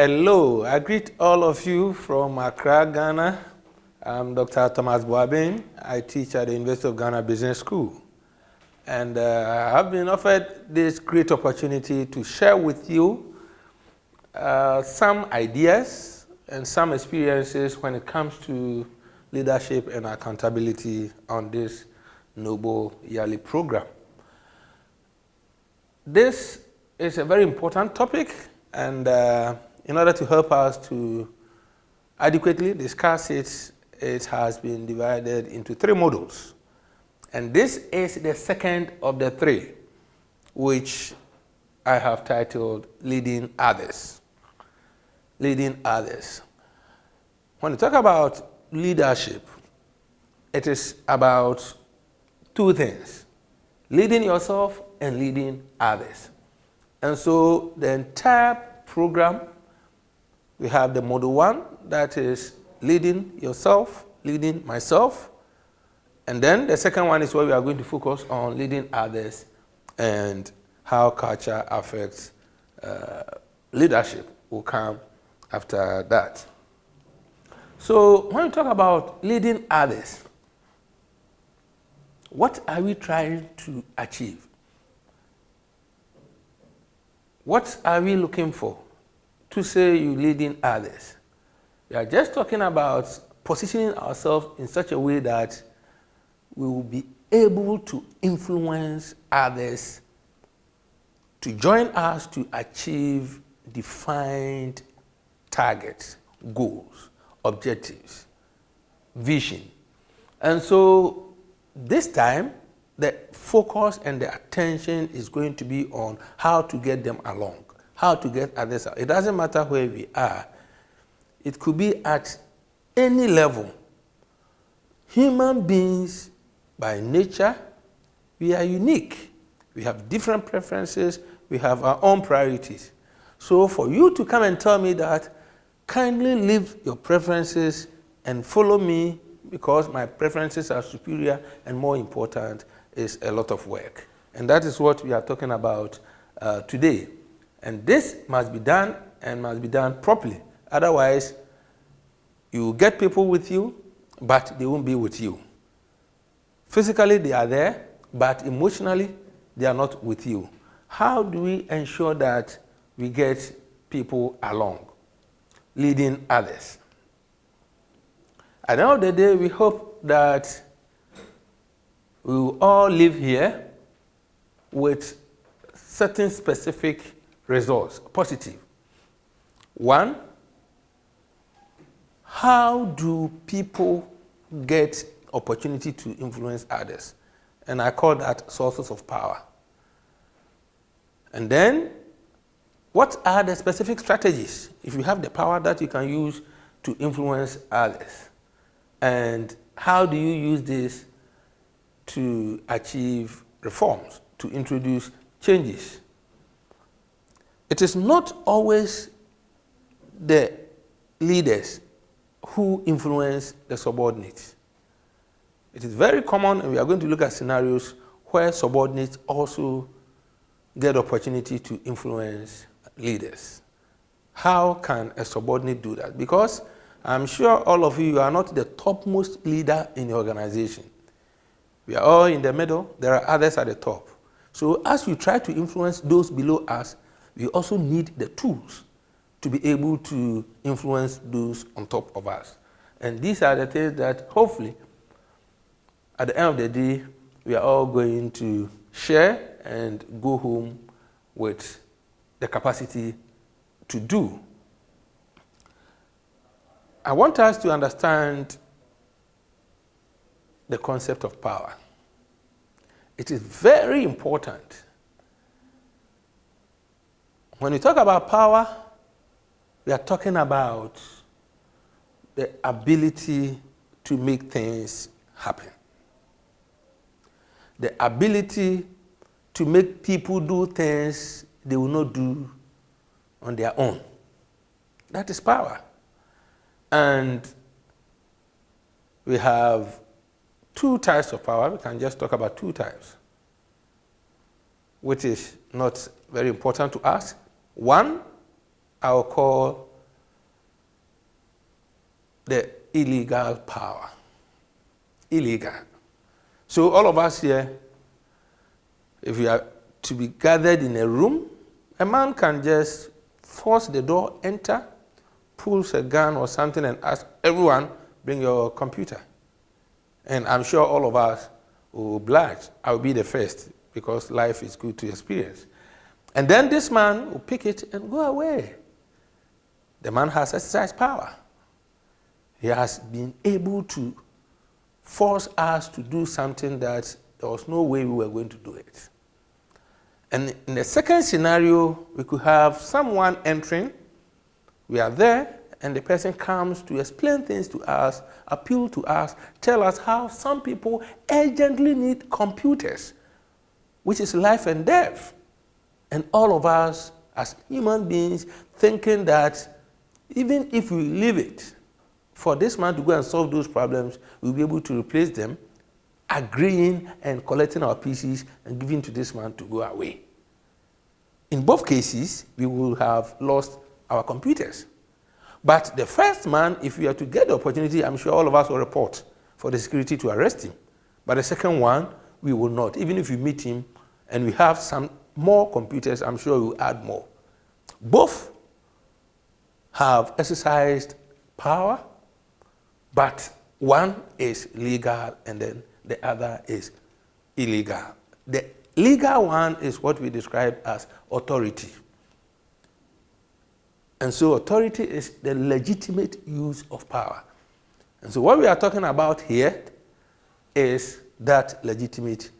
Hello, I greet all of you from Accra, Ghana. I'm Dr. Thomas Boabin. I teach at the University of Ghana Business School. And I have been offered this great opportunity to share with you some ideas and some experiences when it comes to leadership and accountability on this noble yearly program. This is a very important topic, and in order to help us to adequately discuss it, it has been divided into 3 modules. And this is the second of the 3, which I have titled Leading Others. Leading Others. When you talk about leadership, it is about 2 things: leading yourself and leading others. And so the entire program, we have the module 1, that is leading yourself, leading myself. And then the second one is where we are going to focus on leading others and how culture affects leadership will come after that. So when we talk about leading others, what are we trying to achieve? What are we looking for to say you leading others? We are just talking about positioning ourselves in such a way that we will be able to influence others to join us to achieve defined targets, goals, objectives, vision. And so this time, the focus and the attention is going to be on how to get them along, how to get others out. It doesn't matter where we are. It could be at any level. Human beings, by nature, we are unique. We have different preferences. We have our own priorities. So for you to come and tell me that, kindly leave your preferences and follow me because my preferences are superior and more important, is a lot of work. And that is what we are talking about today. And this must be done and must be done properly. Otherwise, you will get people with you, but they won't be with you. Physically, they are there, but emotionally, they are not with you. How do we ensure that we get people along? Leading others. At the end of the day, we hope that we will all live here with certain specific results, positive. 1, how do people get opportunity to influence others? And I call that sources of power. And then, what are the specific strategies, if you have the power, that you can use to influence others? And how do you use this to achieve reforms, to introduce changes? It is not always the leaders who influence the subordinates. It is very common, and we are going to look at scenarios where subordinates also get opportunity to influence leaders. How can a subordinate do that? Because I'm sure all of you are not the topmost leader in the organization. We are all in the middle. There are others at the top. So as we try to influence those below us, we also need the tools to be able to influence those on top of us. And these are the things that hopefully, at the end of the day, we are all going to share and go home with the capacity to do. I want us to understand the concept of power. It is very important. When we talk about power, we are talking about the ability to make things happen. The ability to make people do things they will not do on their own. That is power. And we have 2 types of power. We can just talk about 2 types, which is not very important to us. 1, I will call the illegal power. Illegal. So all of us here, if we are to be gathered in a room, a man can just force the door, enter, pulls a gun or something and ask everyone, bring your computer. And I'm sure all of us will oblige. I will be the first because life is good to experience. And then this man will pick it and go away. The man has exercised power. He has been able to force us to do something that there was no way we were going to do it. And in the second scenario, we could have someone entering. We are there, and the person comes to explain things to us, appeal to us, tell us how some people urgently need computers, which is life and death. And all of us, as human beings, thinking that even if we leave it for this man to go and solve those problems, we'll be able to replace them, agreeing and collecting our pieces and giving to this man to go away. In both cases, we will have lost our computers. But the first man, if we are to get the opportunity, I'm sure all of us will report for the security to arrest him. But the second one, we will not. Even if we meet him and we have some more computers, I'm sure we will add more. Both have exercised power, but one is legal and then the other is illegal. The legal one is what we describe as authority. And so authority is the legitimate use of power. And so what we are talking about here is that legitimate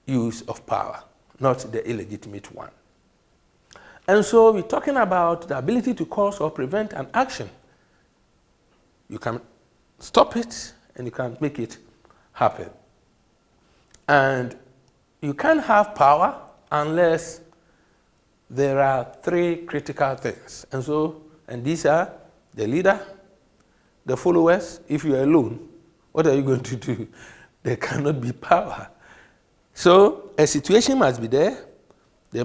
use of power, not the illegitimate one. And so we're talking about the ability to cause or prevent an action. You can stop it and you can make it happen. And you can't have power unless there are three critical things. And these are the leader, the followers. If you are alone, what are you going to do? There cannot be power. So a situation must be there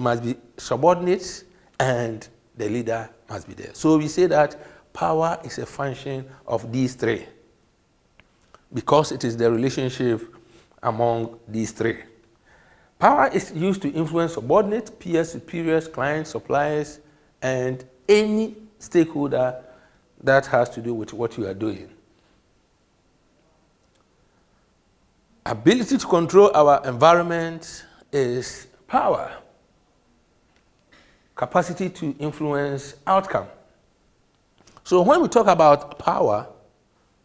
must be subordinates, and the leader must be there. So we say that power is a function of these three because it is the relationship among these three. Power is used to influence subordinates, peers, superiors, clients, suppliers, and any stakeholder that has to do with what you are doing. Ability to control our environment is power. Capacity to influence outcome. So when we talk about power,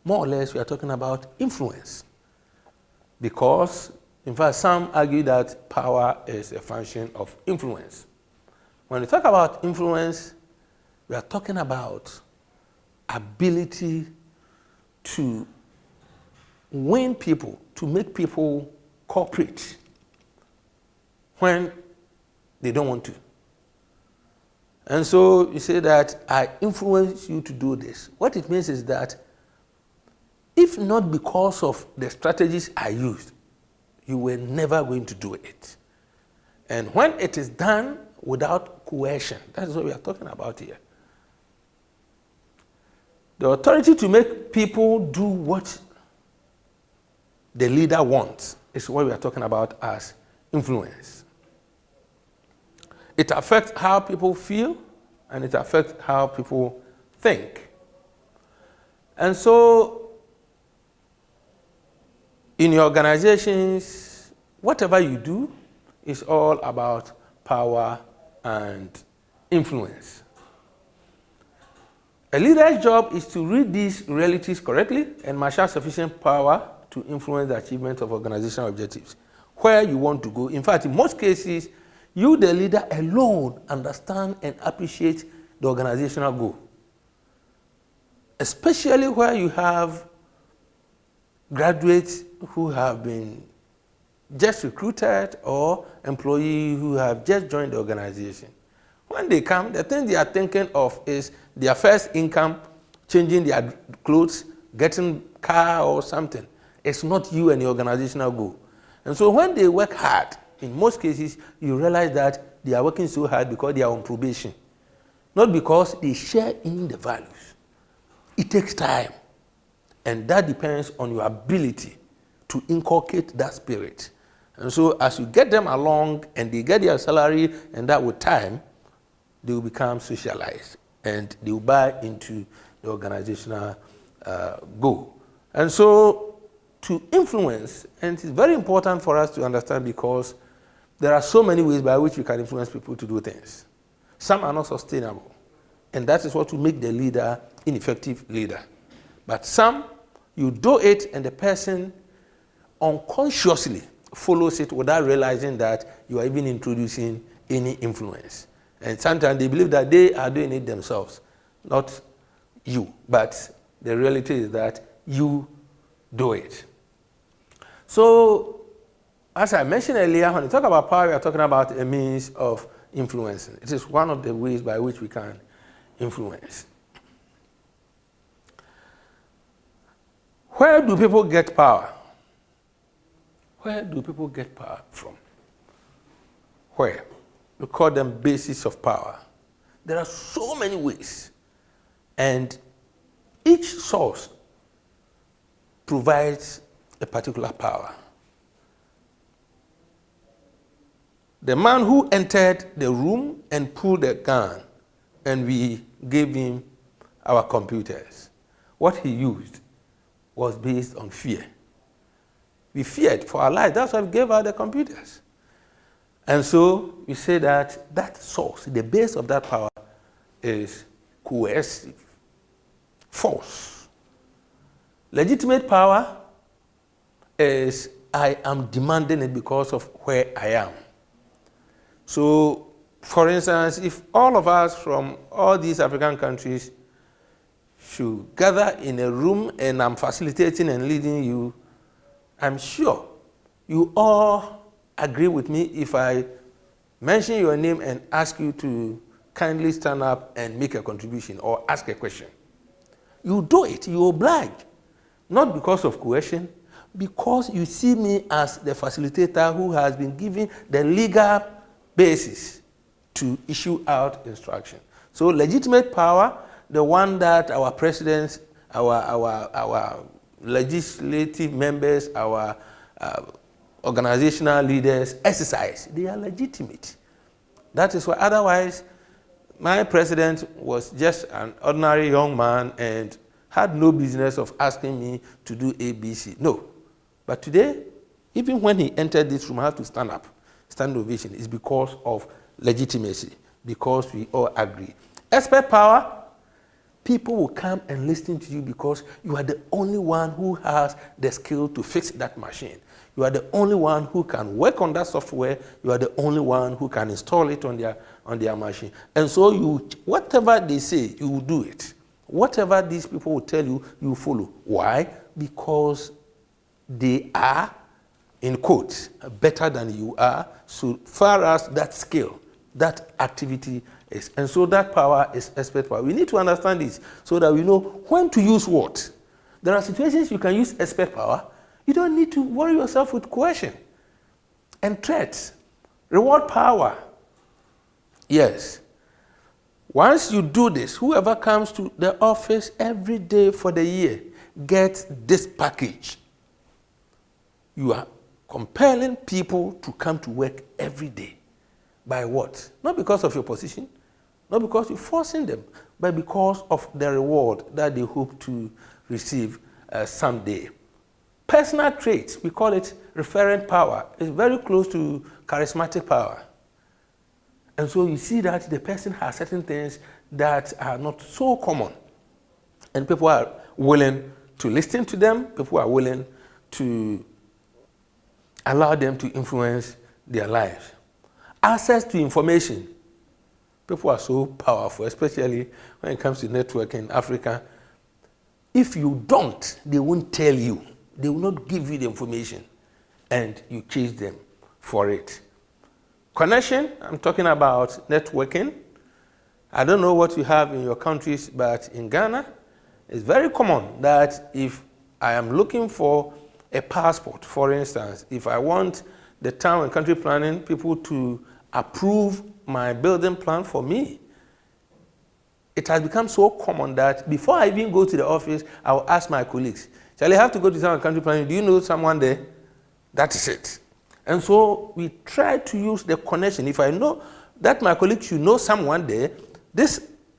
more or less we are talking about influence. Because, in fact, some argue that power is a function of influence. When we talk about influence, we are talking about ability to win people, to make people cooperate when they don't want to. And so you say that I influence you to do this. What it means is that if not because of the strategies I used, you were never going to do it. And when it is done without coercion, that is what we are talking about here. The authority to make people do what the leader wants is what we are talking about as influence. It affects how people feel, and it affects how people think. And so, in your organizations, whatever you do is all about power and influence. A leader's job is to read these realities correctly and marshal sufficient power to influence the achievement of organizational objectives, where you want to go. In fact, in most cases, you, the leader alone, understand and appreciate the organizational goal. Especially where you have graduates who have been just recruited or employees who have just joined the organization. When they come, the thing they are thinking of is their first income, changing their clothes, getting a car or something. It's not you and your organizational goal. And so when they work hard, in most cases, you realize that they are working so hard because they are on probation, not because they share in the values. It takes time. And that depends on your ability to inculcate that spirit. And so as you get them along and they get their salary, and that with time, they will become socialized and they will buy into the organizational goal. And so to influence, and it's very important for us to understand because there are so many ways by which we can influence people to do things. Some are not sustainable. And that is what will make the leader ineffective leader. But some, you do it and the person unconsciously follows it without realizing that you are even introducing any influence. And sometimes they believe that they are doing it themselves, not you. But the reality is that you do it. So, as I mentioned earlier, when we talk about power, we are talking about a means of influencing. It is one of the ways by which we can influence. Where do people get power? Where do people get power from? Where? We call them bases of power. There are so many ways. And each source provides a particular power. The man who entered the room and pulled the gun, and we gave him our computers, what he used was based on fear. We feared for our life. That's why we gave out the computers. And so we say that that source, the base of that power, is coercive, force. Legitimate power is I am demanding it because of where I am. So, for instance, if all of us from all these African countries should gather in a room and I'm facilitating and leading you, I'm sure you all agree with me if I mention your name and ask you to kindly stand up and make a contribution or ask a question. You do it, you oblige. Not because of coercion, because you see me as the facilitator who has been given the legal basis to issue out instruction. So legitimate power, the one that our presidents, our legislative members, our organizational leaders exercise, they are legitimate. That is why otherwise my president was just an ordinary young man and had no business of asking me to do ABC. No. But today, even when he entered this room, I have to stand up. Stand ovation is because of legitimacy, because we all agree. Expert power, people will come and listen to you because you are the only one who has the skill to fix that machine. You are the only one who can work on that software. You are the only one who can install it on their machine. And so you, whatever they say, you will do it. Whatever these people will tell you, you follow. Why? Because they are, in quotes, better than you are, so far as that skill, that activity is. And so that power is expert power. We need to understand this so that we know when to use what. There are situations you can use expert power. You don't need to worry yourself with coercion and threats. Reward power. Yes. Once you do this, whoever comes to the office every day for the year gets this package. You are compelling people to come to work every day. By what? Not because of your position, not because you're forcing them, but because of the reward that they hope to receive someday. Personal traits, we call it referent power, is very close to charismatic power. And so you see that the person has certain things that are not so common. And people are willing to listen to them, people are willing to allow them to influence their lives. Access to information. People are so powerful, especially when it comes to networking in Africa. If you don't, they won't tell you. They will not give you the information, and you chase them for it. Connection, I'm talking about networking. I don't know what you have in your countries, but in Ghana, it's very common that if I am looking for a passport, for instance, if I want the town and country planning people to approve my building plan for me, it has become so common that before I even go to the office, I will ask my colleagues, shall I have to go to some country planning? Do you know someone there? That is it. And so we try to use the connection. If I know that my colleague should know someone there,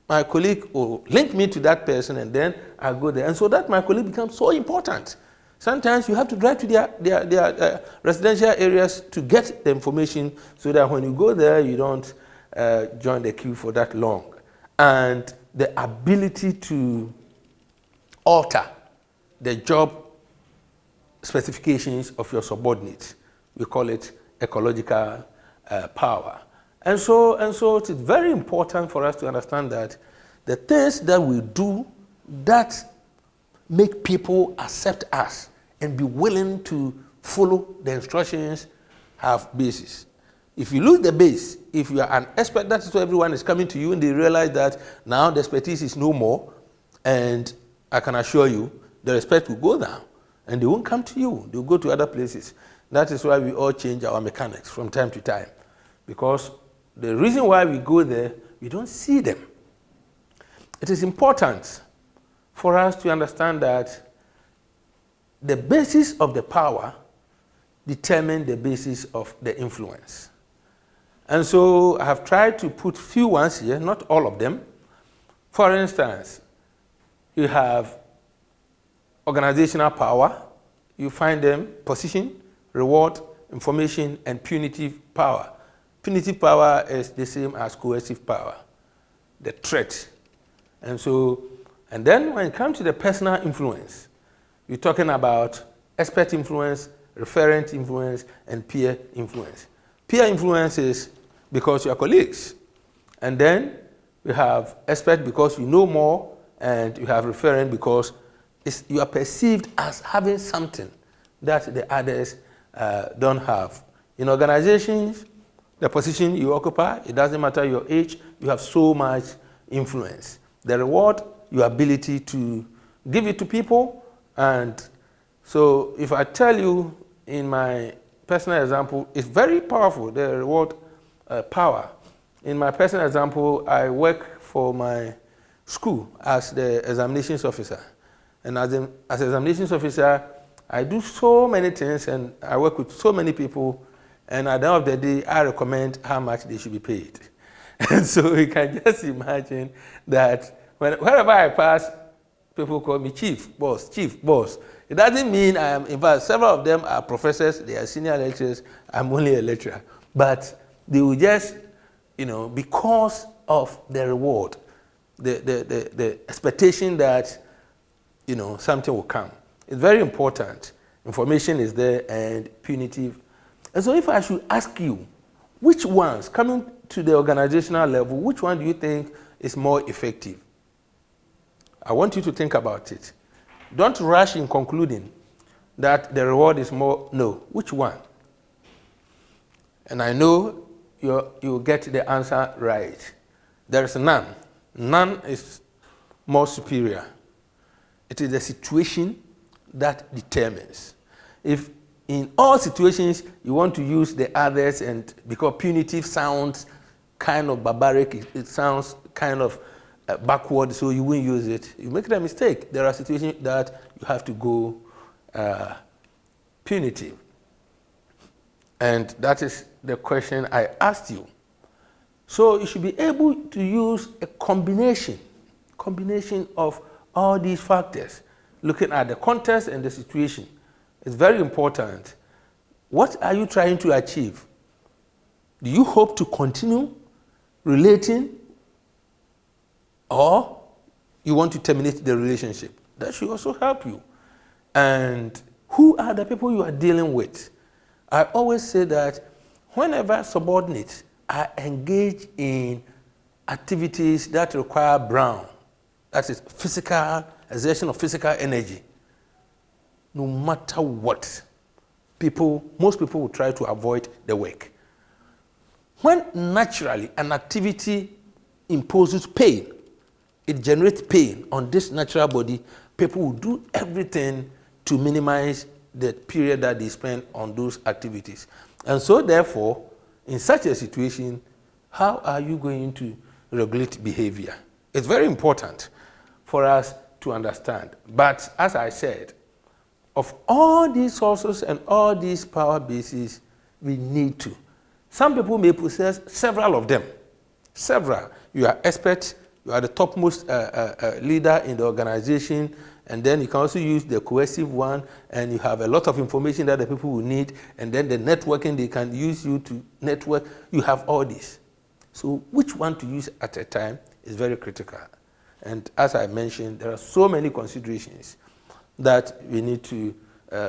my colleague will link me to that person, and then I go there. And so that my colleague becomes so important. Sometimes you have to drive to their residential areas to get the information so that when you go there, you don't join the queue for that long. And the ability to alter the job specifications of your subordinates. We call it ecological power. And so it is very important for us to understand that the things that we do that make people accept us and be willing to follow the instructions have basis. If you lose the base, if you are an expert, that is why everyone is coming to you and they realize that now the expertise is no more, and I can assure you the respect will go down and they won't come to you. They'll go to other places. That is why we all change our mechanics from time to time, because the reason why we go there, we don't see them. It is important for us to understand that the basis of the power determines the basis of the influence. And so I have tried to put few ones here, not all of them. For instance, you have organizational power. You find them position, reward, information, and punitive power. Punitive power is the same as coercive power, the threat. And then when it comes to the personal influence, you're talking about expert influence, referent influence, and peer influence. Peer influence is because you are colleagues. And then you have expert because you know more, and you have referent because you are perceived as having something that the others don't have. In organizations, the position you occupy, it doesn't matter your age, you have so much influence. The reward, your ability to give it to people. And so if I tell you in my personal example, it's very powerful, the reward power. In my personal example, I work for my school as the examinations officer. And as examinations officer, I do so many things and I work with so many people, and at the end of the day, I recommend how much they should be paid. And so you can just imagine that wherever I pass, people call me chief, boss, chief, boss. It doesn't mean I am, in fact, several of them are professors, they are senior lecturers, I'm only a lecturer. But they will just, because of the reward, the expectation that, something will come. It's very important. Information is there and punitive. And so if I should ask you, which ones, coming to the organizational level, which one do you think is more effective? I want you to think about it. Don't rush in concluding that the reward is more. No. Which one? And I know you'll get the answer right. There is none. None is more superior. It is the situation that determines. If in all situations you want to use the others, and because punitive sounds kind of barbaric, it sounds kind of backward, so you won't use it, you make a mistake. There are situations that you have to go punitive. And that is the question I asked you. So you should be able to use a combination of all these factors, looking at the context and the situation. It's very important. What are you trying to achieve? Do you hope to continue relating, or you want to terminate the relationship? That should also help you. And who are the people you are dealing with? I always say that whenever subordinates are engaged in activities that require brawn, that is physical, exertion of physical energy, no matter what, most people will try to avoid the work. When naturally an activity imposes pain, it generates pain on this natural body, people will do everything to minimize the period that they spend on those activities. And so therefore, in such a situation, how are you going to regulate behavior? It's very important for us to understand. But as I said, of all these sources and all these power bases, we need to. Some people may possess several of them. Several. You are expert, you are the topmost leader in the organization, and then you can also use the cohesive one, and you have a lot of information that the people will need, and then the networking, they can use you to network. You have all this. So which one to use at a time is very critical. And as I mentioned, there are so many considerations that we need to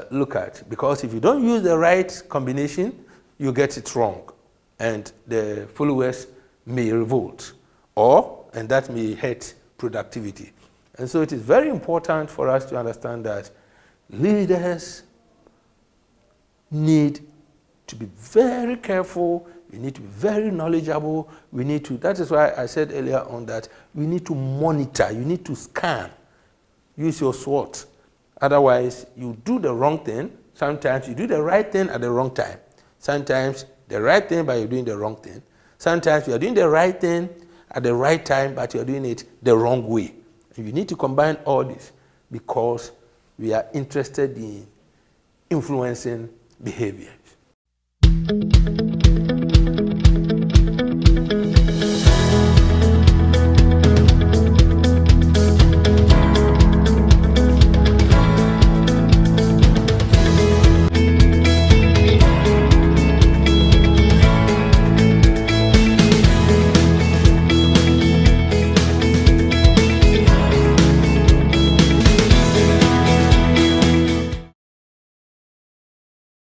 look at, because if you don't use the right combination, you get it wrong, and the followers may revolt, and that may hurt productivity. And so it is very important for us to understand that leaders need to be very careful. We need to be very knowledgeable. That is why I said earlier on that we need to monitor, you need to scan, use your SWOT. Otherwise, you do the wrong thing. Sometimes you do the right thing at the wrong time. Sometimes the right thing, but you're doing the wrong thing. Sometimes you're doing the right thing at the right time, but you're doing it the wrong way. And you need to combine all this because we are interested in influencing behaviors.